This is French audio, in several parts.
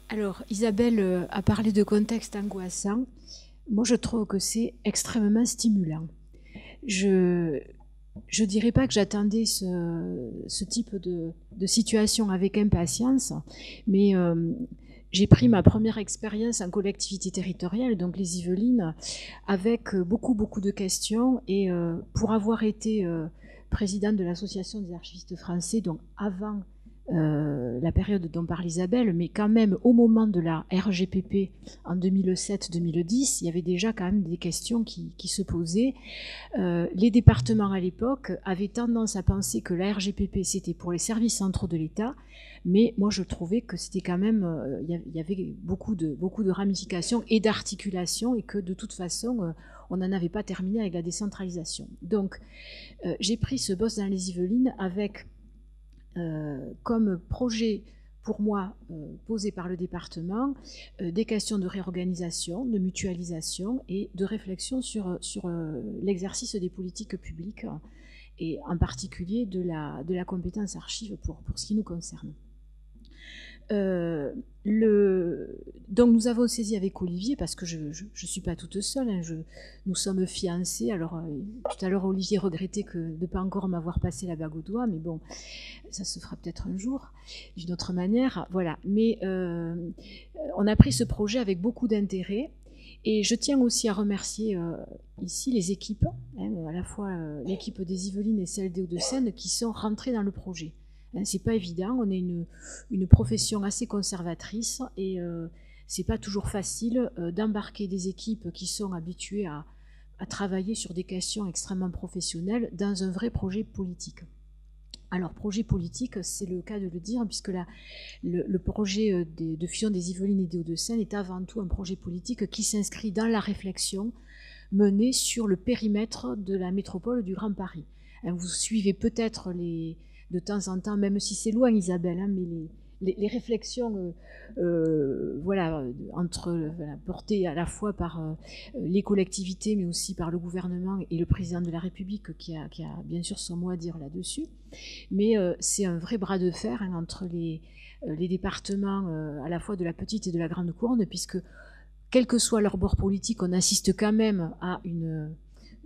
Alors, Isabelle a parlé de contexte angoissant. Moi, je trouve que c'est extrêmement stimulant. Je je dirais pas que j'attendais ce type de situation avec impatience, mais j'ai pris ma première expérience en collectivité territoriale, donc les Yvelines, avec beaucoup de questions. Et pour avoir été présidente de l'association des archivistes français, donc avant la période dont parle Isabelle, mais quand même au moment de la RGPP en 2007-2010, il y avait déjà quand même des questions qui se posaient. Les départements à l'époque avaient tendance à penser que la RGPP c'était pour les services centraux de l'État, mais moi je trouvais que c'était quand même, il y avait beaucoup de ramifications et d'articulations, et que de toute façon on n'en avait pas terminé avec la décentralisation. Donc j'ai pris ce boss dans les Yvelines avec comme projet pour moi posé par le département des questions de réorganisation, de mutualisation et de réflexion sur l'exercice des politiques publiques, et en particulier de la compétence archive pour ce qui nous concerne. Donc nous avons saisi avec Olivier, parce que je ne suis pas toute seule, hein, nous sommes fiancés. Alors tout à l'heure Olivier regrettait de ne pas encore m'avoir passé la bague au doigt, mais bon, ça se fera peut-être un jour, d'une autre manière. Voilà. Mais on a pris ce projet avec beaucoup d'intérêt. Et je tiens aussi à remercier ici les équipes, hein, à la fois l'équipe des Yvelines et celle des Hauts-de-Seine, qui sont rentrées dans le projet. C'est pas évident, on est une profession assez conservatrice, et c'est pas toujours facile d'embarquer des équipes qui sont habituées à travailler sur des questions extrêmement professionnelles dans un vrai projet politique. Alors, projet politique, c'est le cas de le dire, puisque le projet de fusion des Yvelines et des Hauts-de-Seine est avant tout un projet politique qui s'inscrit dans la réflexion menée sur le périmètre de la métropole du Grand Paris. Vous suivez peut-être de temps en temps, même si c'est loin Isabelle, hein, mais les réflexions voilà, portées à la fois par les collectivités, mais aussi par le gouvernement et le président de la République, qui a bien sûr son mot à dire là-dessus. Mais c'est un vrai bras de fer, hein, entre les départements à la fois de la petite et de la grande couronne, puisque quel que soit leur bord politique, on assiste quand même à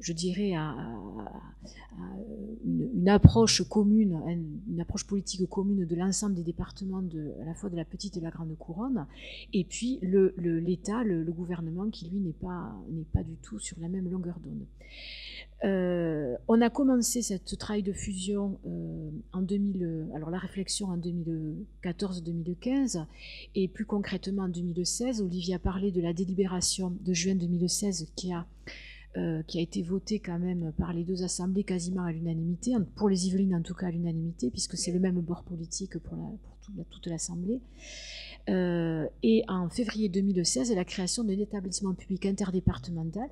je dirais, une approche commune, une approche politique commune de l'ensemble des départements, à la fois de la petite et de la grande couronne, et puis l'État, le gouvernement, qui lui n'est pas du tout sur la même longueur d'onde. On a commencé ce travail de fusion alors la réflexion en 2014-2015, et plus concrètement en 2016. Olivier a parlé de la délibération de juin 2016 qui a été votée quand même par les deux assemblées quasiment à l'unanimité, pour les Yvelines en tout cas à l'unanimité, puisque c'est le même bord politique pour toute l'assemblée. Et en février 2016, la création d'un établissement public interdépartemental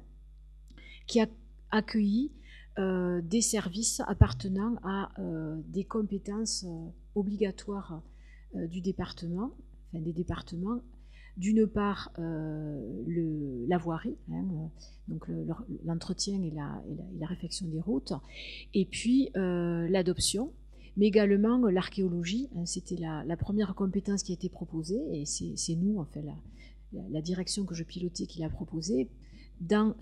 qui a accueilli des services appartenant à des compétences obligatoires du département, enfin des départements. D'une part, la voirie, hein, donc l'entretien et la réfection des routes, et puis l'adoption, mais également l'archéologie. Hein, c'était la première compétence qui a été proposée, et c'est nous, enfin la direction que je pilotais, qui l'a proposée,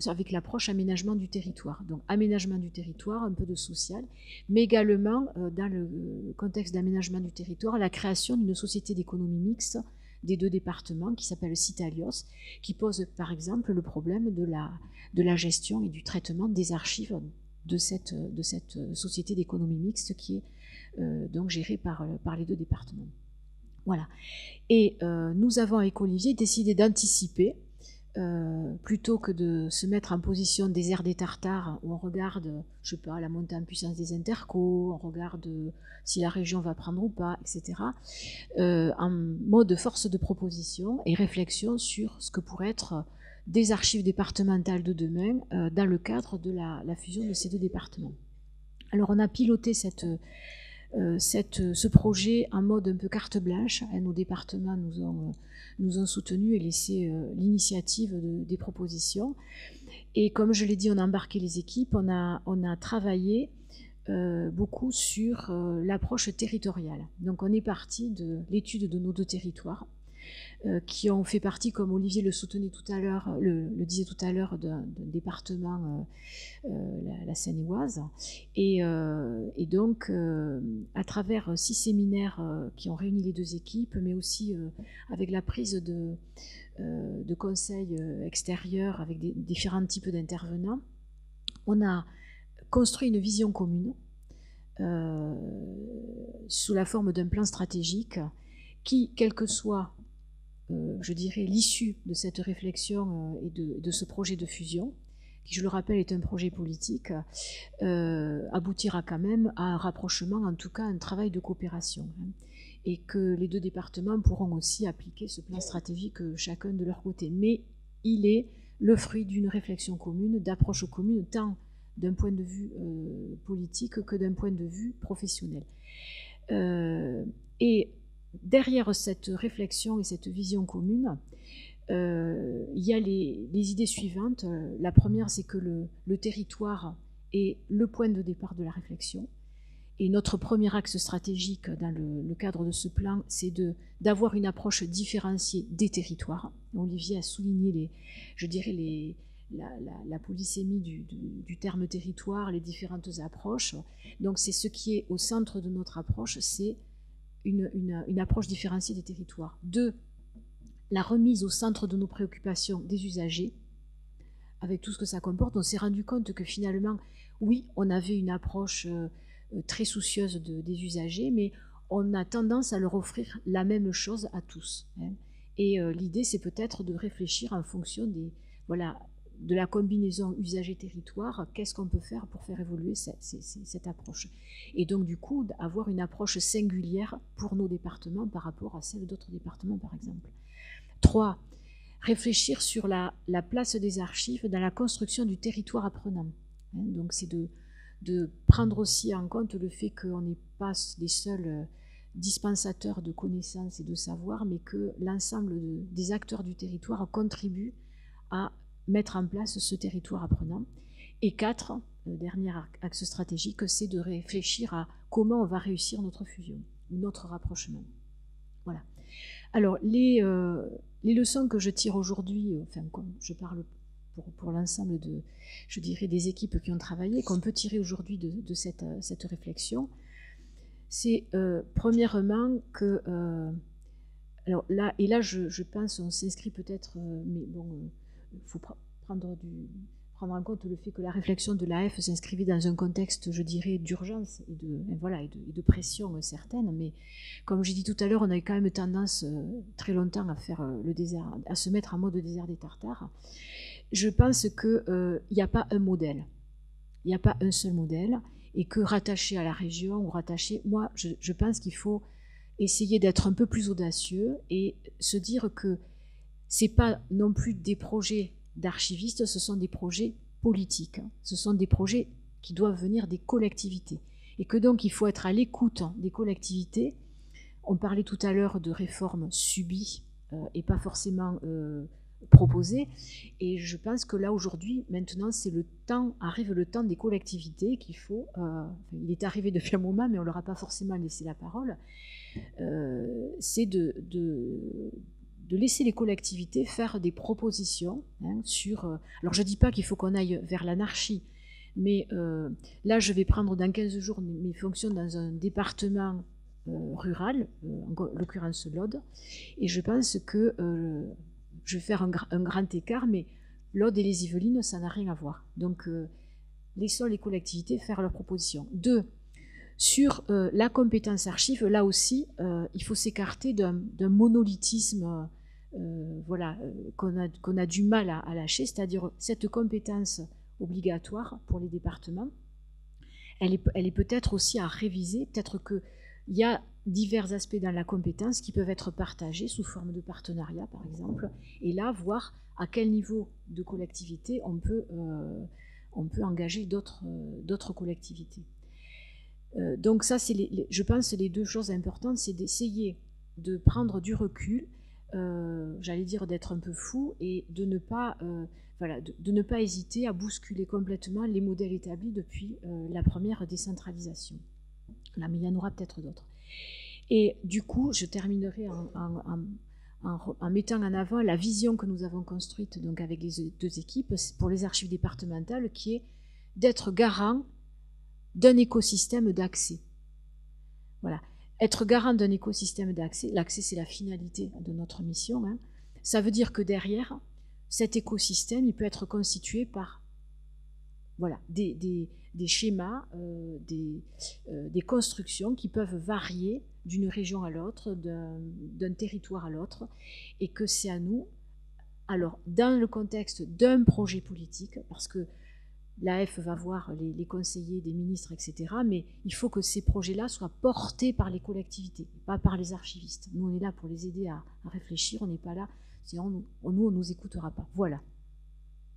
avec l'approche aménagement du territoire. Donc aménagement du territoire, un peu de social, mais également dans le contexte d'aménagement du territoire, la création d'une société d'économie mixte des deux départements qui s'appelle Citalios, qui pose par exemple le problème de la gestion et du traitement des archives de cette société d'économie mixte, qui est donc gérée par les deux départements. Voilà. Et nous avons avec Olivier décidé d'anticiper, plutôt que de se mettre en position désert des Tartares, où on regarde, je sais pas, la montée en puissance des intercos, on regarde si la région va prendre ou pas, etc., en mode force de proposition et réflexion sur ce que pourrait être des archives départementales de demain dans le cadre de la fusion de ces deux départements. Alors on a piloté ce projet en mode un peu carte blanche. Nos départements nous ont soutenus et laissé l'initiative des propositions. Et comme je l'ai dit, on a embarqué les équipes, on a travaillé beaucoup sur l'approche territoriale. Donc on est parti de l'étude de nos deux territoires, qui ont fait partie, comme Olivier le soutenait tout à l'heure, le disait tout à l'heure, d'un département, la Seine-et-Oise. Et donc, à travers 6 séminaires qui ont réuni les 2 équipes, mais aussi avec la prise de conseils extérieurs avec des différents types d'intervenants, on a construit une vision commune sous la forme d'un plan stratégique qui, quel que soit, je dirais, l'issue de cette réflexion et de ce projet de fusion, qui, je le rappelle, est un projet politique, aboutira quand même à un rapprochement, en tout cas un travail de coopération. Et que les 2 départements pourront aussi appliquer ce plan stratégique chacun de leur côté. Mais il est le fruit d'une réflexion commune, d'approche commune, tant d'un point de vue politique que d'un point de vue professionnel. Et derrière cette réflexion et cette vision commune, il y a les idées suivantes. La première, c'est que le territoire est le point de départ de la réflexion. Et notre premier axe stratégique dans le cadre de ce plan, c'est d'avoir une approche différenciée des territoires. Olivier a souligné, la polysémie du terme territoire, les différentes approches. Donc c'est ce qui est au centre de notre approche, c'est une approche différenciée des territoires. 2, la remise au centre de nos préoccupations des usagers, avec tout ce que ça comporte. On s'est rendu compte que finalement, oui, on avait une approche très soucieuse des usagers, mais on a tendance à leur offrir la même chose à tous. Et l'idée, c'est peut-être de réfléchir en fonction de la combinaison usager-territoire, qu'est-ce qu'on peut faire pour faire évoluer cette approche. Et donc, du coup, avoir une approche singulière pour nos départements par rapport à celle d'autres départements, par exemple. 3, réfléchir sur la place des archives dans la construction du territoire apprenant. Donc, c'est de prendre aussi en compte le fait qu'on n'est pas les seuls dispensateurs de connaissances et de savoir, mais que l'ensemble des acteurs du territoire contribuent à mettre en place ce territoire apprenant. Et 4, le dernier axe stratégique, c'est de réfléchir à comment on va réussir notre fusion, notre rapprochement. Voilà. Alors, les leçons que je tire aujourd'hui, enfin, comme je parle pour l'ensemble des équipes qui ont travaillé, qu'on peut tirer aujourd'hui de cette réflexion, c'est premièrement que, alors là, et là je pense, on s'inscrit peut-être, mais bon, il faut prendre en compte le fait que la réflexion de l'AF s'inscrivait dans un contexte, je dirais, d'urgence et de pression certaine, mais comme j'ai dit tout à l'heure, on a quand même tendance très longtemps à faire le désert, à se mettre en mode désert des Tartares. Je pense qu'il n'y a pas un modèle, il n'y a pas un seul modèle, et que rattaché à la région ou rattaché, moi je pense qu'il faut essayer d'être un peu plus audacieux et se dire que c'est pas non plus des projets d'archivistes, ce sont des projets politiques, ce sont des projets qui doivent venir des collectivités, et que donc il faut être à l'écoute des collectivités. On parlait tout à l'heure de réformes subies et pas forcément proposées, et je pense que là aujourd'hui, maintenant, arrive le temps des collectivités qu'il faut, il est arrivé depuis un moment, mais on leur a pas forcément laissé la parole, c'est de laisser les collectivités faire des propositions sur... alors je ne dis pas qu'il faut qu'on aille vers l'anarchie, mais là je vais prendre dans 15 jours mes fonctions dans un département rural, en l'occurrence l'Aude, et je pense que je vais faire un grand écart, mais l'Aude et les Yvelines, ça n'a rien à voir. Donc laissons les collectivités faire leurs propositions. 2, sur la compétence archive, là aussi, il faut s'écarter d'un monolithisme qu'on a du mal à lâcher, c'est-à-dire cette compétence obligatoire pour les départements, elle est peut-être aussi à réviser, peut-être qu'il y a divers aspects dans la compétence qui peuvent être partagés sous forme de partenariat, par exemple, et là, voir à quel niveau de collectivité on peut engager d'autres collectivités. Donc ça, je pense que les 2 choses importantes, c'est d'essayer de prendre du recul, j'allais dire d'être un peu fou, et de ne pas hésiter à bousculer complètement les modèles établis depuis la première décentralisation. Là, mais il y en aura peut-être d'autres. Et du coup, je terminerai en mettant en avant la vision que nous avons construite donc avec les deux équipes pour les archives départementales, qui est d'être garant d'un écosystème d'accès. Voilà. Être garant d'un écosystème d'accès, l'accès c'est la finalité de notre mission, hein. Ça veut dire que derrière, cet écosystème, il peut être constitué par voilà, des schémas, des constructions qui peuvent varier d'une région à l'autre, d'un territoire à l'autre, et que c'est à nous, alors dans le contexte d'un projet politique, parce que l'AF va voir les conseillers des ministres, etc., mais il faut que ces projets-là soient portés par les collectivités, pas par les archivistes. Nous, on est là pour les aider à réfléchir, on n'est pas là, sinon on ne nous écoutera pas. Voilà.